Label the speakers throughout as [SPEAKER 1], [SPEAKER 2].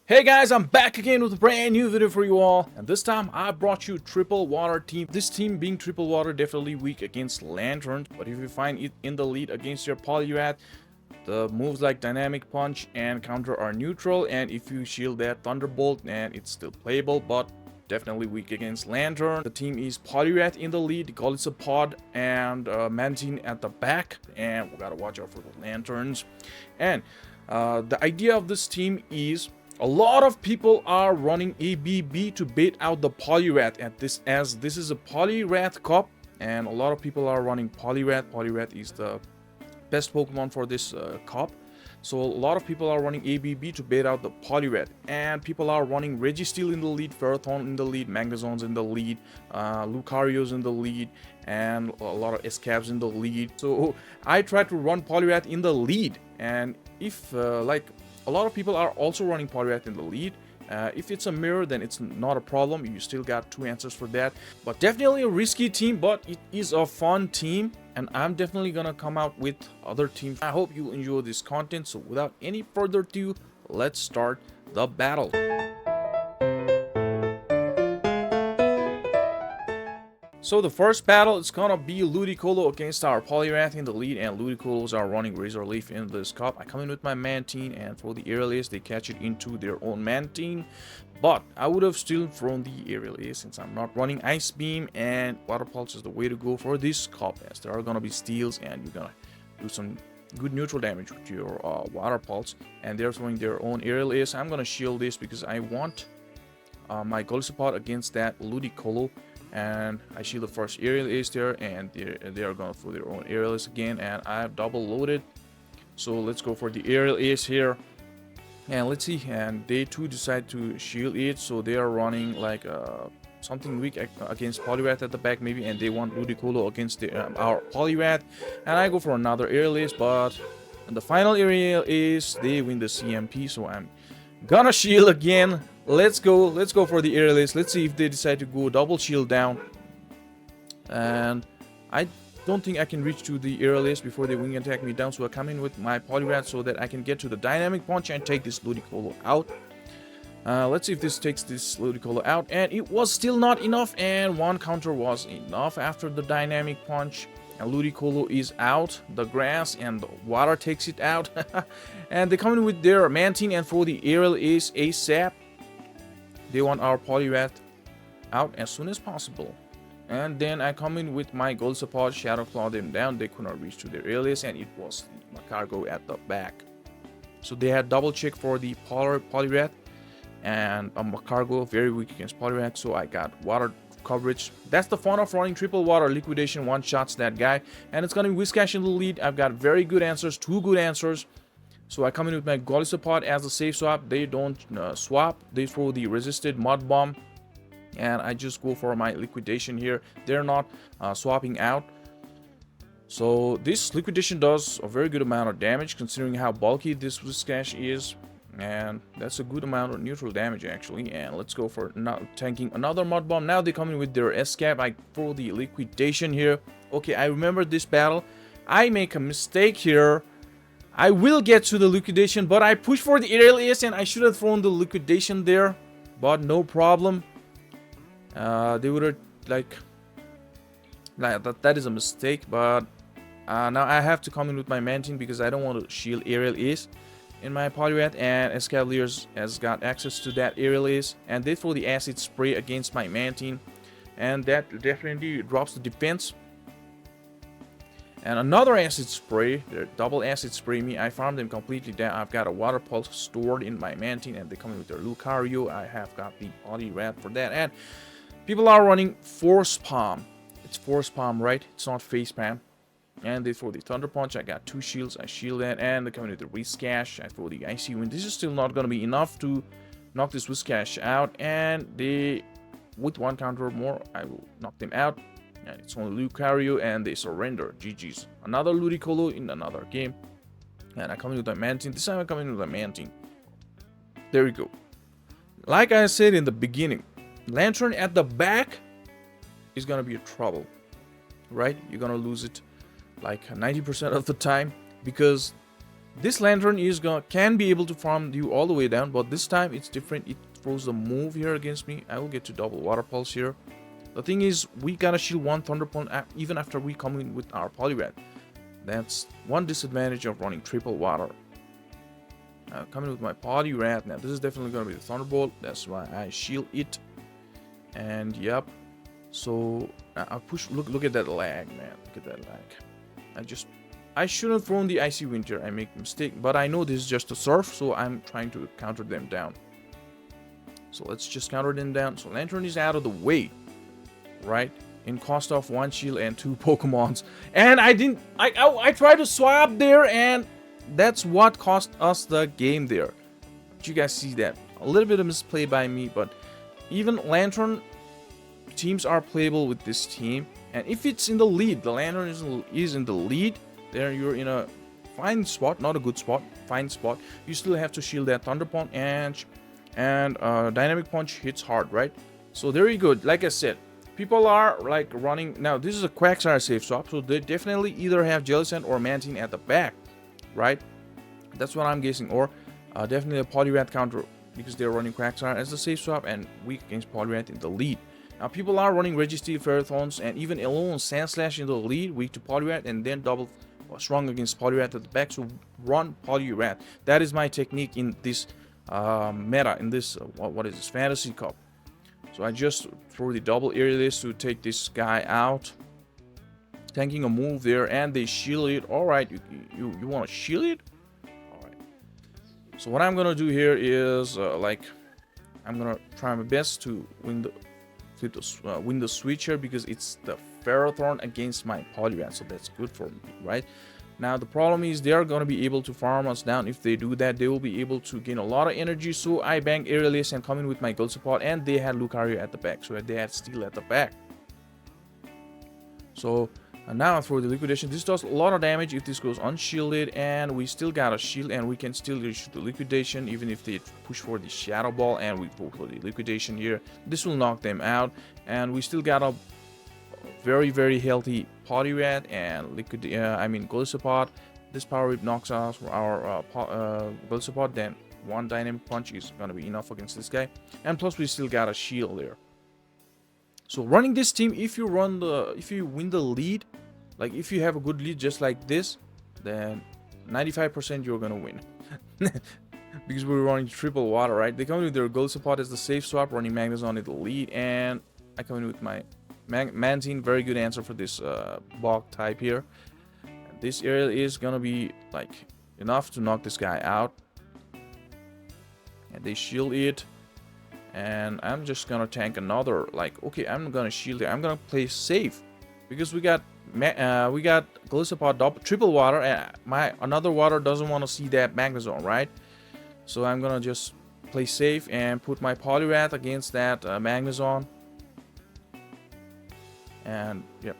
[SPEAKER 1] Hey guys, I'm back again with a brand new video for you all, and this time I brought you triple water team. This team being triple water definitely weak against Lanturn, but if you find it in the lead against your Poliwrath, the moves like dynamic punch and counter are neutral, and if you shield that thunderbolt, then it's still playable, but definitely weak against Lanturn. The team is Poliwrath in the lead, Golisopod and Mantine at the back, and we gotta watch out for the Lanturns. And the idea of this team is a lot of people are running ABB to bait out the Poliwrath at this, as this is a Poliwrath Cup, and a lot of people are running Poliwrath. Poliwrath is the best Pokemon for this cup, so a lot of people are running ABB to bait out the Poliwrath, and people are running Registeel in the lead, Ferrothorn in the lead, Magnezon's in the lead, Lucario's in the lead, and a lot of Escabs in the lead. So I try to run Poliwrath in the lead, and if like a lot of people are also running Poliwrath in the lead. If it's a mirror, then it's not a problem. You still got two answers for that. But definitely a risky team, but it is a fun team. And I'm definitely gonna come out with other teams. I hope you enjoy this content. So without any further ado, let's start the battle. So the first battle is gonna be Ludicolo against our Poliwrath in the lead, and Ludicolos are running Razor Leaf in this cup. I come in with my Mantine, and for the Aerial Ace, they catch it into their own Mantine. But I would have still thrown the Aerial Ace since I'm not running Ice Beam, and Water Pulse is the way to go for this cup, as there are gonna be steals, and you're gonna do some good neutral damage with your Water Pulse. And they're throwing their own Aerial Ace. I'm gonna shield this because I want my Golisopod against that Ludicolo. And I shield the first Aerial Ace there, and they are gonna throw their own Aerial Ace again, and I have double loaded. So let's go for the Aerial Ace here, and let's see. And they too decide to shield it, so they are running like something weak against Poliwrath at the back maybe, and they want Ludicolo against our Poliwrath. And I go for another Aerial Ace, but in the final Aerial Ace they win the CMP, so I'm gonna shield again. Let's go for the Aerial Ace. Let's see if they decide to go double shield down. And I don't think I can reach to the Aerial Ace before they wing attack me down, so I come in with my Poliwrath so that I can get to the dynamic punch and take this Ludicolo out. Let's see if this takes this Ludicolo out, and it was still not enough, and one counter was enough after the dynamic punch. And Ludicolo is out, the grass and the water takes it out. And they come in with their Mantine, and for the Aerial Ace ASAP. They want our Poliwrath out as soon as possible. And then I come in with my Golisopod, Shadow Claw them down. They could not reach to their Aerial Ace, and it was Cargo at the back. So they had double check for the Poliwrath, and Cargo very weak against Poliwrath, so I got water coverage. That's the fun of running triple water. Liquidation one shots that guy, and it's gonna be Whiscash in the lead. I've got very good answers, two good answers. So I come in with my Golisopod as a safe swap. They don't swap. They throw the resisted Mud Bomb, and I just go for my liquidation here. They're not swapping out. So this liquidation does a very good amount of damage considering how bulky this Whiscash is, and that's a good amount of neutral damage actually. And let's go for tanking another Mud Bomb. Now they come in with their Escab. I throw the liquidation here. Okay, I remember this battle. I make a mistake here. I will get to the liquidation, but I push for the Aerial Ace, and I should have thrown the liquidation there, but no problem. They would have like that is a mistake, but now I have to come in with my Mantine because I don't want to shield Aerial Ace in my Poliwrath, and Escavaliers has got access to that Aerial Ace, and they throw the Acid Spray against my Mantine, and that definitely drops the defense. And another Acid Spray, they're double Acid Spray me. I farmed them completely down. I've got a Water Pulse stored in my Mantine, and they come in with their Lucario. I have got the Poliwrath for that. And people are running Force Palm. It's Force Palm, right? It's not Face Palm. And they throw the Thunder Punch. I got two shields. I shield that. And they come in with the Whiscash. I throw the Icy Wind. This is still not going to be enough to knock this Whiscash out. And they, with one counter more, I will knock them out. And it's only Lucario, and they surrender. GG's. Another Ludicolo in another game. And I come in with my Mantine. This time I come in with my Mantine. There we go. Like I said in the beginning, Lanturn at the back is gonna be a trouble. Right? You're gonna lose it like 90% of the time, because This Lanturn can be able to farm you all the way down, but this time it's different. It throws the move here against me. I will get to double Water Pulse here. The thing is, we gotta shield one Thunder Punch even after we come in with our Poliwrath. That's one disadvantage of running triple water. Coming with my Poliwrath. Now this is definitely gonna be the Thunderbolt. That's why I shield it. And yep. So I push. Look at that lag, man. Look at that lag. I shouldn't have thrown the Icy Wind here. I make a mistake, but I know this is just a surf, so I'm trying to counter them down. So let's just counter them down. So Lanturn is out of the way, right? In cost of 1 shield and 2 Pokemons. And I tried to swap there, and that's what cost us the game there. Did you guys see that? A little bit of misplay by me, but even Lanturn teams are playable with this team. And if it's in the lead, the Lanturn is in the lead, then you're in a fine spot, not a good spot, fine spot. You still have to shield that Thunder Punch, and Dynamic Punch hits hard, right? So there you go. Like I said, people are like running. Now this is a Quagsire safe swap, so they definitely either have Jellicent or Mantine at the back, right? That's what I'm guessing. Or definitely a Poliwrath counter, because they're running Quagsire as the safe swap and weak against Poliwrath in the lead. Now people are running Registeel, Ferrothorns, and even alone Sandslash in the lead, weak to Poliwrath, and then double strong against Poliwrath at the back. So run Poliwrath. That is my technique in this meta, in this what is this, Fantasy Cup. So I just throw the double Aerialist to take this guy out, tanking a move there, and they shield it. All right, you want to shield it? All right. So what I'm gonna do here is I'm gonna try my best to win the switch here, because it's the Ferrothorn against my Poliwrath, so that's good for me, right? Now the problem is they are going to be able to farm us down. If they do that, they will be able to gain a lot of energy. So I banged Aerialist and come in with my Gold Support, and they had Lucario at the back, so they had Steel at the back. So now for the Liquidation, this does a lot of damage if this goes unshielded, and we still got a shield, and we can still issue the Liquidation even if they push for the Shadow Ball, and we go for the Liquidation here. This will knock them out, and we still got a very healthy Poliwrath and Gold Support. This Power Whip knocks out our Gold Support, then one Dynamic Punch is gonna be enough against this guy, and plus we still got a shield there. So running this team, if you win the lead, like if you have a good lead just like this, then 95% you're gonna win. Because we're running triple water, right? They come in with their Gold Support as the safe swap, running Magnezone in the lead, and I come in with my Mantine. Very good answer for this bog type here. And this area is gonna be like enough to knock this guy out, and they shield it, and I'm just gonna tank another. Like, okay, I'm gonna shield it. I'm gonna play safe because we got Gold Support triple water, and another water doesn't want to see that Magnezone, right? So I'm gonna just play safe and put my Poliwrath against that Magnezone. And yep,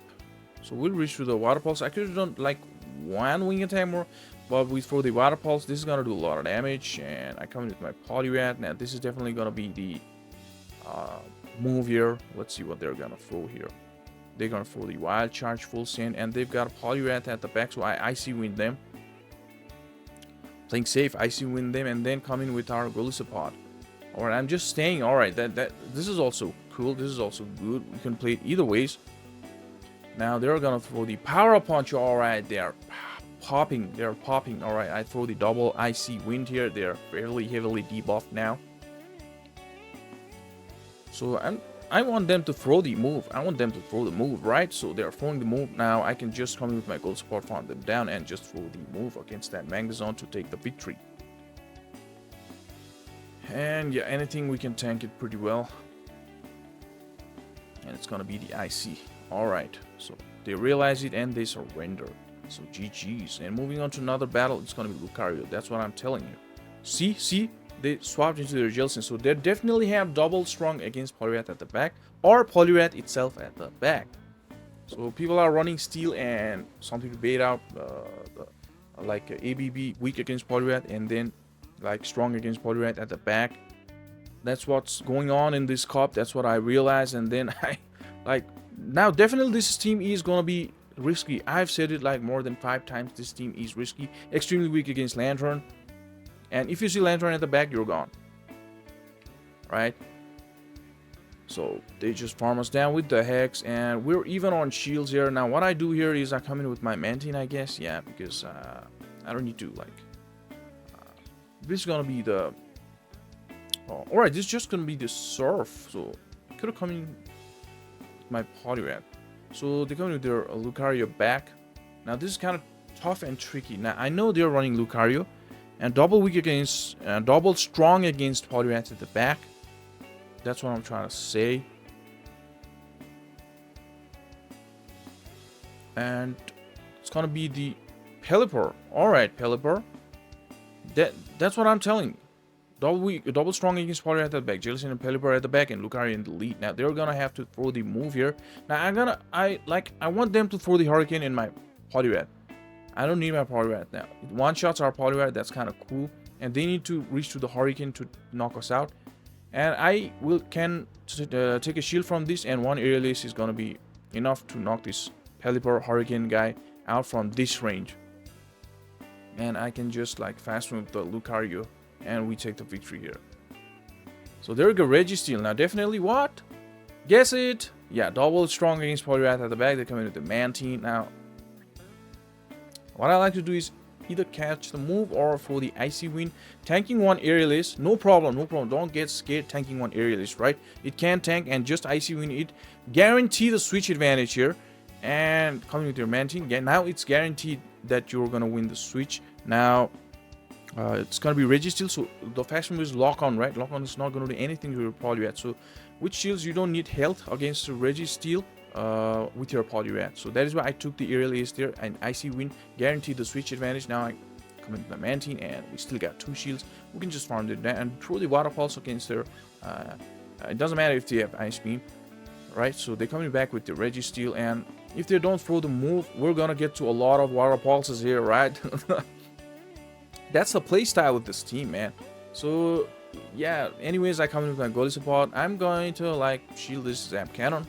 [SPEAKER 1] so we'll reach through the Water Pulse. I could have done like one wing attack more, but we throw the Water Pulse. This is gonna do a lot of damage, and I come in with my Poliwrath. Now this is definitely gonna be the move here. Let's see what they're gonna throw here. They're gonna throw the Wild Charge, Full Send, and they've got a Poliwrath at the back, so I Icy Wind them. Playing safe, Icy Wind them, and then come in with our Gold Support. Alright, I'm just staying. Alright, this is also cool. This is also good. We can play it either ways. Now they're gonna throw the Power Punch. Alright, they're popping. Alright, I throw the double Icy Wind here. They're fairly heavily debuffed now. So I want them to throw the move. Right? So they're throwing the move. Now I can just come in with my Gold Support, farm them down, and just throw the move against that Magnezone to take the victory. And yeah, anything we can tank it pretty well. And it's gonna be the IC. Alright, so they realize it and they surrender. So GG's. And moving on to another battle, it's gonna be Lucario. That's what I'm telling you. See? They swapped into their Jellicent. So they definitely have double strong against Poliwrath at the back, or Poliwrath itself at the back. So people are running Steel and something to bait out like ABB weak against Poliwrath, and then like strong against Poliwrath at the back. That's what's going on in this cup. That's what I realized, and then I like now definitely this team is gonna be risky. I've said it like more than 5 times. This team is risky, extremely weak against Lanturn. And if you see Lanturn at the back, you're gone. Right? So they just farm us down with the Hex, and we're even on shields here. Now what I do here is I come in with my Mantine, I guess. Yeah, because I don't need to like... this is gonna be the... oh, alright, this is just gonna be the Surf. So I could have come in with my Poliwrath. So they come in with their Lucario back. Now this is kind of tough and tricky. Now I know they're running Lucario, and double weak against... double strong against Poliwrath at the back. That's what I'm trying to say. And it's gonna be the Pelipper. Alright, Pelipper. That's what I'm telling you. Double strong against Poliwrath at the back, Jellicent and Pelipper at the back, and Lucario in the lead. Now they're gonna have to throw the move here. Now I want them to throw the Hurricane in my Poliwrath. I don't need my Poliwrath now. One shots our Poliwrath, that's kind of cool. And they need to reach to the Hurricane to knock us out. And I can take a shield from this, and one Aerial Ace is gonna be enough to knock this Pelipper Hurricane guy out from this range. And I can just like fast move the Lucario, and we take the victory here. So there we go, Registeel. Now definitely what? Guess it. Yeah, double strong against Poliwrath at the back. They come in with the Mantine. Now, what I like to do is either catch the move or for the Icy Wind. Tanking one Aerial Ace, no problem, no problem. Don't get scared tanking one Aerial Ace, right? It can tank and just Icy Wind it. Guarantee the switch advantage here. And coming with your Mantine, yeah, now it's guaranteed that you're gonna win the switch. Now, it's gonna be Registeel, so the fast move is Lock On, right? Lock On is not gonna do anything to your Poliwrath. So, with shields, you don't need health against Registeel. With your Poliwrath. So that is why I took the Aerial Ace there, and Icy Wind guaranteed the switch advantage. Now I come into the Mantine, and we still got 2 shields. We can just farm it down and throw the Water Pulse against their... it doesn't matter if they have Ice Beam, right? So they're coming back with the Registeel, and if they don't throw the move, we're gonna get to a lot of Water Pulses here, right? That's the playstyle with this team, man. So yeah, anyways, I come in with my Goalie support. I'm going to like shield this Zap Cannon.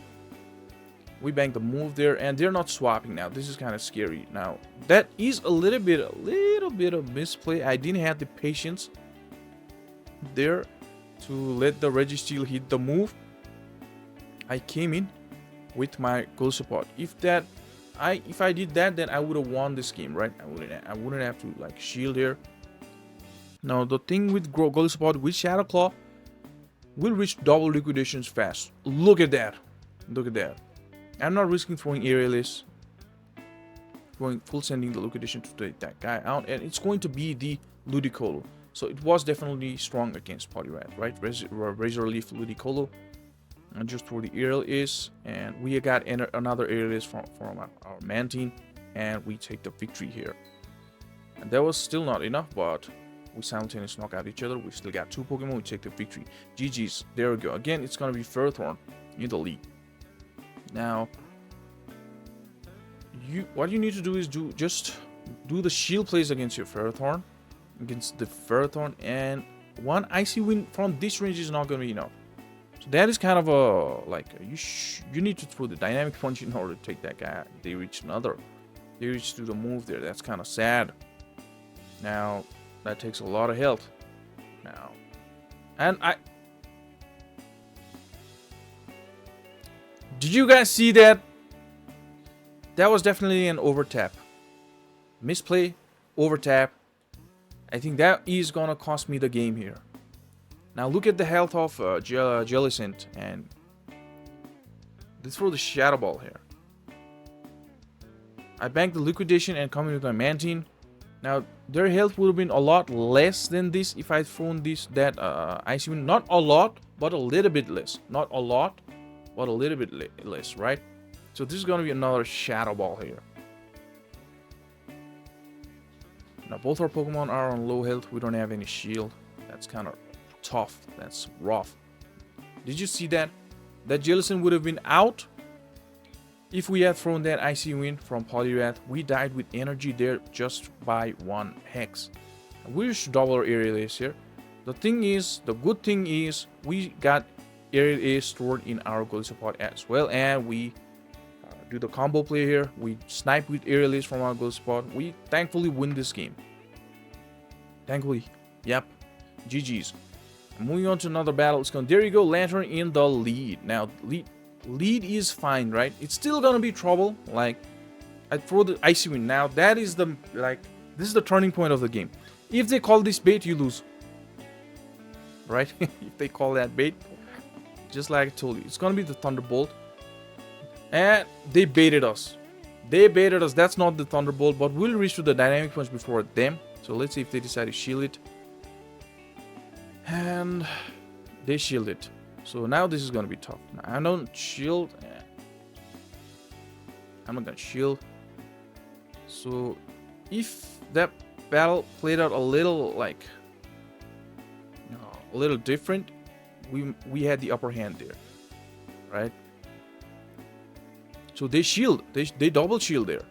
[SPEAKER 1] We bank the move there, and they're not swapping now. This is kind of scary. Now that is a little bit of misplay. I didn't have the patience there to let the Registeel hit the move. I came in with my goal support. If I did that, then I would have won this game, right? I wouldn't have to like shield here. Now the thing with goal support with Shadow Claw, will reach double liquidations fast. Look at that. Look at that. I'm not risking throwing Aerial Ace. Going full sending the liquidation to take that guy out, and it's going to be the Ludicolo. So it was definitely strong against Poliwrath, right? Razor Leaf Ludicolo. And just throw the Aerial Ace, and we got another Aerial Ace from our Mantine, and we take the victory here. And that was still not enough, but we simultaneously knock out each other. We still got 2 Pokemon. We take the victory. GG's. There we go. Again, it's gonna be Ferrothorn in the lead. Now, what you need to do is just do the shield plays against your Ferrothorn, and one Icy Wind from this range is not going to be enough. So that is kind of a like you need to throw the Dynamic Punch in order to take that guy out. They reach to the move there. That's kind of sad. Now that takes a lot of health. Now, and did you guys see that? That was definitely an overtap. Misplay, overtap. I think that is gonna cost me the game here. Now look at the health of Jellicent, and let's throw the Shadow Ball here. I banked the liquidation and coming with my Mantine. Now their health would have been a lot less than this if I'd thrown that Icy Wind. Not a lot, but a little bit less. Not a lot, but a little bit less, right? So this is going to be another Shadow Ball here. Now both our Pokemon are on low health. We don't have any shield. That's kind of tough. That's rough. Did you see that? That Jellicent would have been out if we had thrown that Icy Wind from Poliwrath. We died with energy there just by 1 Hex. We should double our Aerial Ace here. The good thing is, we got Aerial Ace stored in our goal support as well, and we do the combo play here. We snipe with aerial ace from our goal spot. We thankfully win this game. Thankfully. Yep. GG's. Moving on to another battle. There you go. Lanturn in the lead. Now, lead is fine, right? It's still gonna be trouble. Like, I throw the icy wind. Now, that is the, like, this is the turning point of the game. If they call this bait, you lose. Right? If they call that bait. Just like I told you. It's gonna be the Thunderbolt. And they baited us. They baited us. That's not the Thunderbolt. But we'll reach to the Dynamic Punch before them. So let's see if they decide to shield it. And they shield it. So now this is gonna be tough. Now, I don't shield. I'm not gonna shield. So if that battle played out a little like a little different, we had the upper hand there, right? So they shield. They double shield there,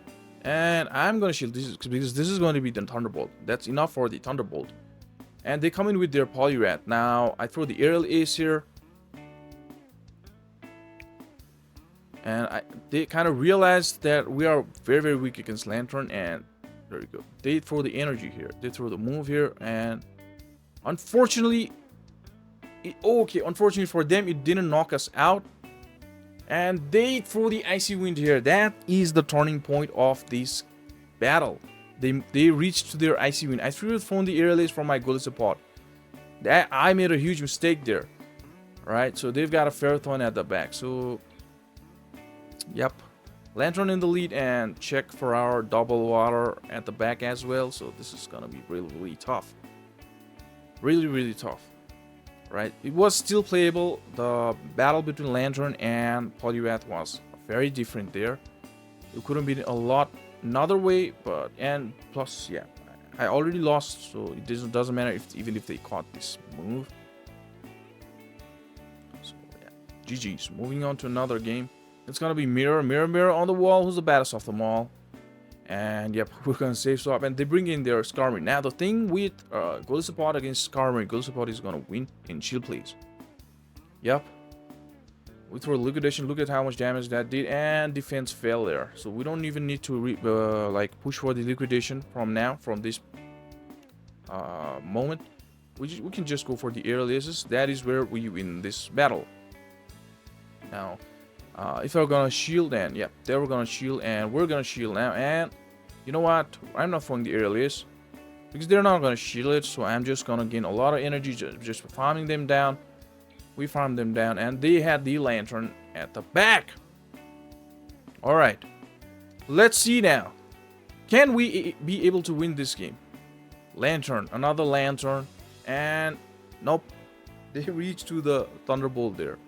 [SPEAKER 1] and I'm gonna shield this because this is going to be the Thunderbolt. That's enough for the Thunderbolt. And they come in with their Poliwrath. Now I throw the aerial ace here. And they kind of realized that we are very, very weak against Lanturn. And there you go. They throw the energy here. They throw the move here. And unfortunately, unfortunately for them, it didn't knock us out. And they throw the icy wind here. That is the turning point of this battle. They reached to their icy wind. I should have thrown the aerial ace from my goalie support. That I made a huge mistake there. Right? So they've got a Ferrothorn at the back. So yep. Lanturn in the lead, and check for our double water at the back as well. So this is gonna be really, really tough. Really, really tough. Right? It was still playable. The battle between Lanturn and Poliwrath was very different there. It could have been a lot another way, but and plus, yeah, I already lost, so it doesn't matter even if they caught this move. So yeah, GG's. Moving on to another game. It's gonna be mirror on the wall. Who's the baddest of them all? And yep, we're gonna save swap, and they bring in their Skarmory. Now the thing with goalie support against Skarmory, goalie support is gonna win in shield plays. Yep. We throw liquidation. Look at how much damage that did, and defense fell there. So we don't even need to like push for the liquidation from this moment. We can just go for the aerial aces. That is where we win this battle. Now, if they're gonna shield, then yeah, they were gonna shield, and we're gonna shield now. And you know what? I'm not throwing the aerial ace because they're not gonna shield it. So I'm just gonna gain a lot of energy just farming them down. We farmed them down, and they had the Lanturn at the back. All right, let's see now. Can we be able to win this game? Lanturn, another Lanturn, and nope. They reached to the Thunderbolt there.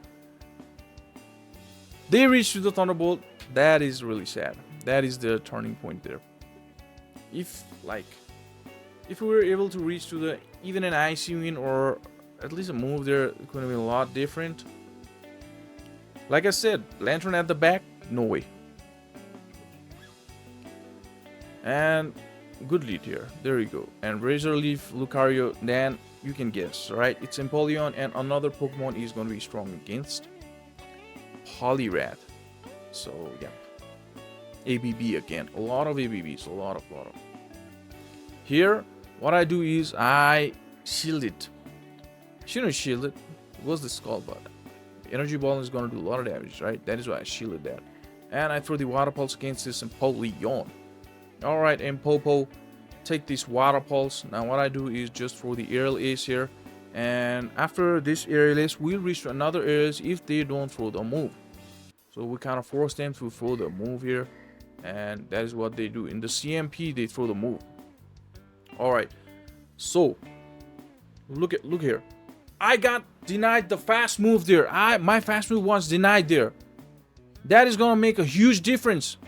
[SPEAKER 1] They reached to the Thunderbolt. That is really sad. That is the turning point there. If we were able to reach to the even an icy win or at least a move there, it could have been a lot different. Like I said, Lanturn at the back, no way. And good lead here. There you go. And Razor Leaf, Lucario, then you can guess, right? It's Empoleon, and another Pokemon is going to be strong against Poliwrath. So yeah, ABB again. A lot of ABBs, a lot of. Here, what I do is I shield it. Shouldn't shield it. It was the Skull, but the Energy Ball is going to do a lot of damage, right? That is why I shielded that. And I throw the Water Pulse against this Empoleon. Alright, Empopo, take this Water Pulse. Now what I do is just throw the Aerial Ace here. And after this Aerial Ace, we'll reach to another Aerial Ace if they don't throw the move. So we kind of force them to throw the move here. And that is what they do. In the CMP, they throw the move. Alright, so look here. I got denied the fast move there. My fast move was denied there. That is gonna make a huge difference.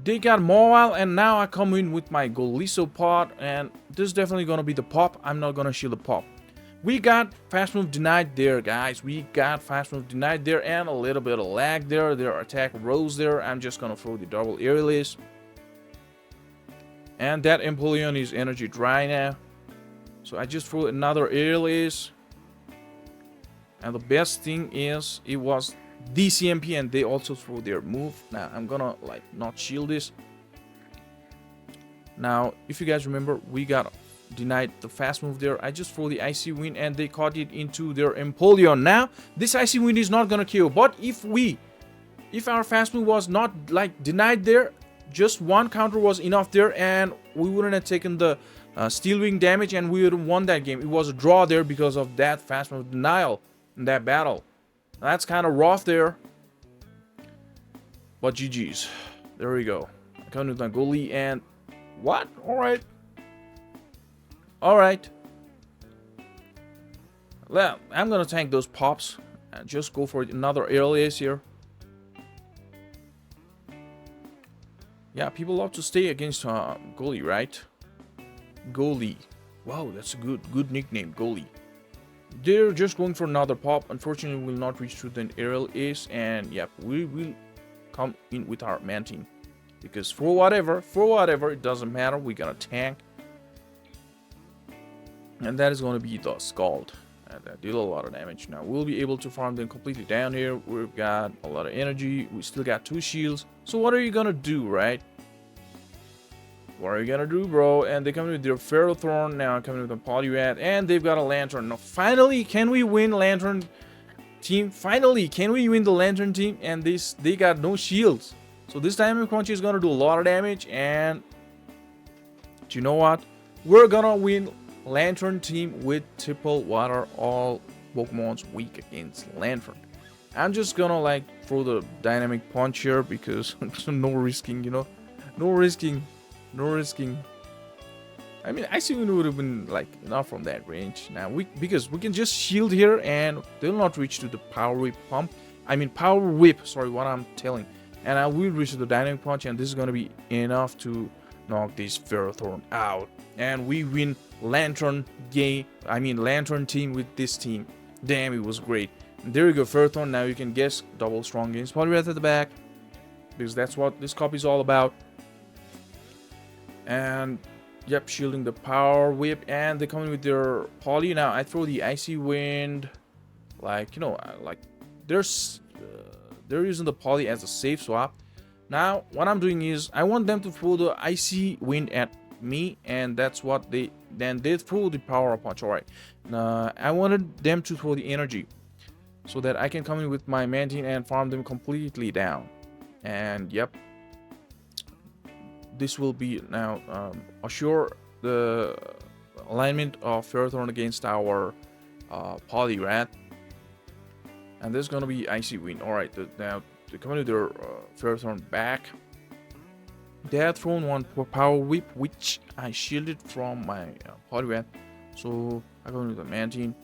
[SPEAKER 1] They got Mobile, and now I come in with my Goliso Pod, and this is definitely gonna be the pop. I'm not gonna shield the pop. We got fast move denied there, guys. We got fast move denied there, and a little bit of lag there. Their attack rose there. I'm just gonna throw the double Aerial Ace. And that Empoleon is energy dry now. So I just threw another Aerial Ace. And the best thing is, it was DCMP, and they also throw their move. Now I'm gonna like not shield this. Now if you guys remember, we got denied the fast move there. I just throw the Icy Wind and they caught it into their Empoleon. Now this Icy Wind is not gonna kill, but if our fast move was not like denied there, just one counter was enough there and we wouldn't have taken the Steel Wing damage and we would have won that game. It was a draw there because of that fast move denial in that battle. That's kind of rough there, but GG's. There we go. I come with my goalie and what? Alright. Well, I'm gonna tank those pops and just go for another aerial here. Yeah, people love to stay against goalie, right? Goalie. Wow, that's a good nickname, goalie. They're just going for another pop. Unfortunately, will not reach to the aerial ace, and yep, we will come in with our Mantine. Because for whatever, it doesn't matter. We got a tank. And that is going to be the Scald. And that deal a lot of damage. Now, we'll be able to farm them completely down here. We've got a lot of energy. We still got 2 shields. So what are you going to do, right? What are you going to do, bro? And they come in with their Ferrothorn. Now coming with a Poliwrath. And they've got a Lanturn. Now, finally, can we win Lanturn team? Finally, can we win the Lanturn team? And they got no shields. So this time, Crunchy is going to do a lot of damage. And do you know what? We're going to win Lanturn team with triple water. All Pokemon's weak against Lanturn. I'm just gonna like throw the dynamic punch here because no risking, you know, no risking. I mean, Icy Wind would have been like enough from that range. Now because we can just shield here and they'll not reach to the power whip pump. I mean power whip. Sorry, what I'm telling. And I will reach to the dynamic punch, and this is gonna be enough to knock this Ferrothorn out. And we win Lanturn game. I mean Lanturn team with this team. Damn, it was great. And there you go, Ferrothorn. Now you can guess double strong against Poliwrath at the back, because that's what this copy is all about. And yep, shielding the power whip, and they come in with their Poly. Now I throw the Icy Wind, like, you know, like they're using the Poly as a safe swap. Now what I'm doing is I want them to throw the Icy Wind at me, and that's what they throw the power punch. All right, I wanted them to throw the energy so that I can come in with my Mantine and farm them completely down. And yep, this will be now assure the alignment of Ferrothorn against our Poliwrath, and there's gonna be Icy Wind. All right, now they come in with their Ferrothorn back. They had thrown one power whip, which I shielded from my Poliwrath. So I go into the Mantine,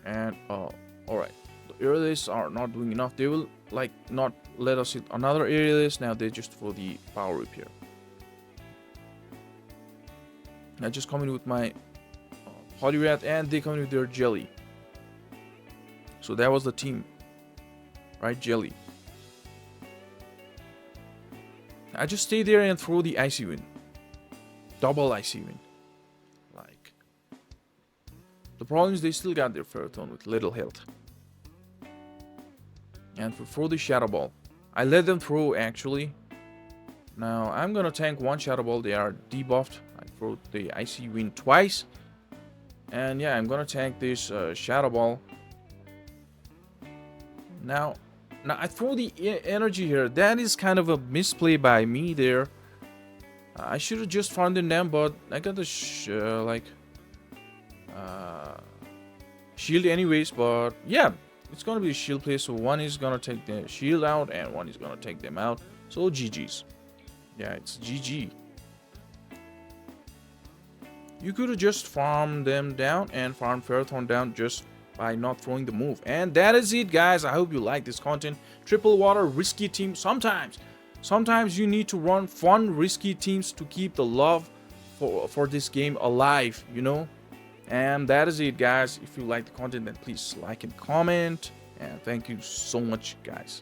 [SPEAKER 1] and alright, the aerialists are not doing enough. They will like not let us hit another aerialist. Now they just for the power whip here. I just come in with my Poliwrath, and they come in with their Jelly. So that was the team, right? Jelly. I just stay there and throw the Icy Wind. Double Icy Wind. Like, the problem is they still got their Ferrothorn with little health. And throw the Shadow Ball. I let them throw actually. Now I'm gonna tank one Shadow Ball. They are debuffed. I throw the Icy Wind twice. And yeah, I'm gonna tank this Shadow Ball. Now I throw the energy here. That is kind of a misplay by me there. I should have just farmed them down, but I got the shield anyways. But yeah, it's gonna be a shield play. So one is gonna take the shield out, and one is gonna take them out. So GG's. Yeah, it's GG. You could have just farmed them down and farmed Ferrothorn down just by not throwing the move. And that is it, guys. I hope you like this content. Triple water risky team. Sometimes you need to run fun risky teams to keep the love for this game alive, you know. And that is it, guys. If you like the content, then please like and comment. And thank you so much, guys.